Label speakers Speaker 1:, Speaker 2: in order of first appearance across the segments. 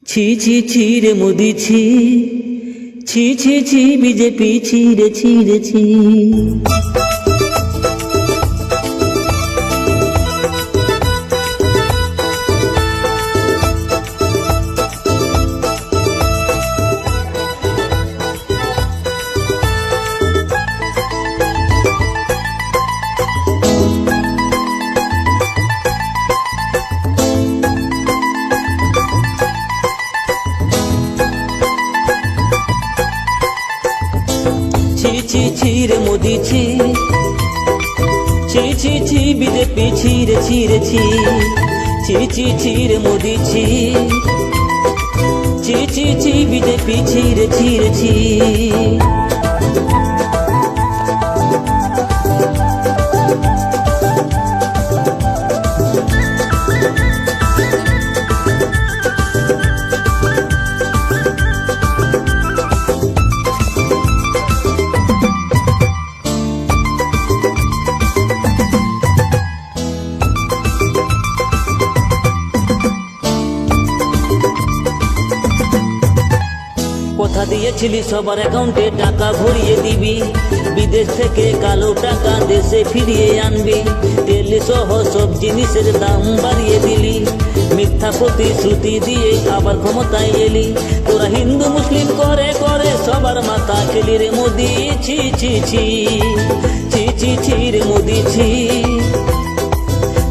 Speaker 1: ছি ছি ছি রে মোদি ছি, ছি ছি ছি বিজেপি ছি রে ছি রে ছি। ছি ছি ছি রে মোদি ছি, ছি ছি ছি বিজেপি ছি রে ছি রে ছি। ছি ছি ছি রে মোদি ছি, ছি ছি ছি বিজেপি ছি রে ছি রে ছি। কথা দিয়েছিলি সবার অ্যাকাউন্টে টাকা ভরিয়ে দিবি, বিদেশ থেকে কালো টাকা দেশে ফিরিয়ে আনবি। তেল সহ সব জিনিসের দাম বাড়িয়ে দিলি, মিথ্যা প্রতিশ্রুতি দিয়ে আবার ক্ষমতায় এলি। তোরা হিন্দু মুসলিম করে করে সবার মাথা খেলি রে মোদি ছি ছি ছি। ছি ছি ছি রে মোদি ছি,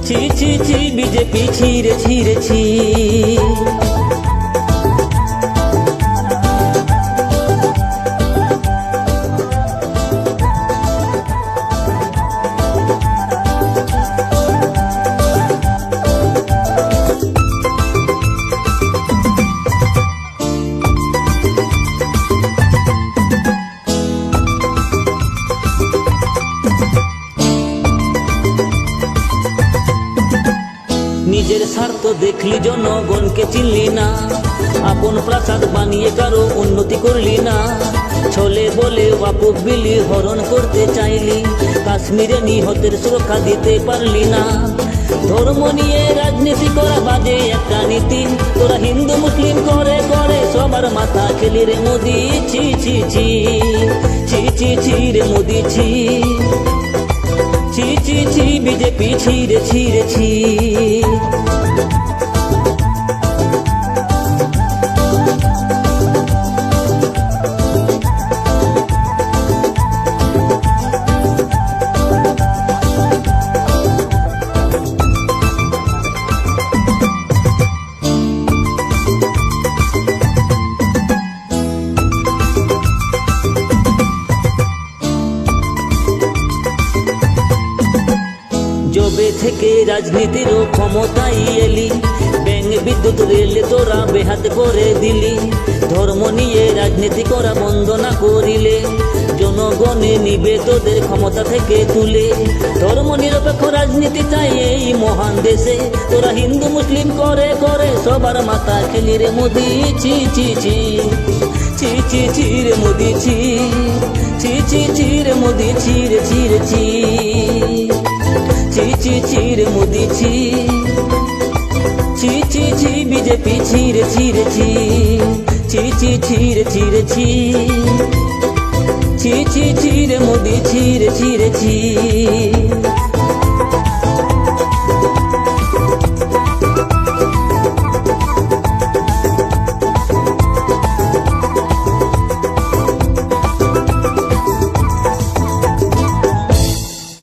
Speaker 1: ছি ছি ছি বিজেপি ছি রে ছি রে ছি। নিজের স্বার্থ দেখলি জনগণকে চিনলি না, আপন প্রাসাদ বানিয়ে কারো উন্নতি করলি না। ছলে বলে ওয়াকুফ বিলি হরণ করতে চাইলি, কাশ্মীরে নিহতের সুরক্ষা দিতে পারলি না। ধর্ম নিয়ে রাজনীতি করা বাজে একটা নীতি, তোরা হিন্দু মুসলিম করে করে সবার মাথা খেলি রে মোদি ছি ছি ছি। ছি ছি ছি রে মোদি ছি, ছি ছি ছি বিজেপি ছি রে ছি রে ছি। জবে থেকে রাজনীতির ক্ষমতায় এলি, ব্যাংক বিদ্যুৎ রেল তোরা বেহাত করে দিলি। ধর্ম নিয়ে রাজনীতি করা বন্ধ না করিলে, জনগণে নিবে তোদের ক্ষমতা থেকে তুলে। ধর্ম নিরপেক্ষ রাজনীতি চাই এই মহান দেশে, তোরা হিন্দু মুসলিম করে করে সবার মাথা খেলি রে মোদি ছি ছি ছি। ছি ছি ছি রে মোদি ছি, ছি ছি ছি রে মোদি ছি রে ছি রে ছি। ছি ছি ছি রে মোদি ছি, ছি ছি ছি বিজেপি ছি রে ছি রে ছি। ছি ছি ছি রে ছি রে ছি, ছি ছি ছি রে মোদি ছি রে ছি রে ছি।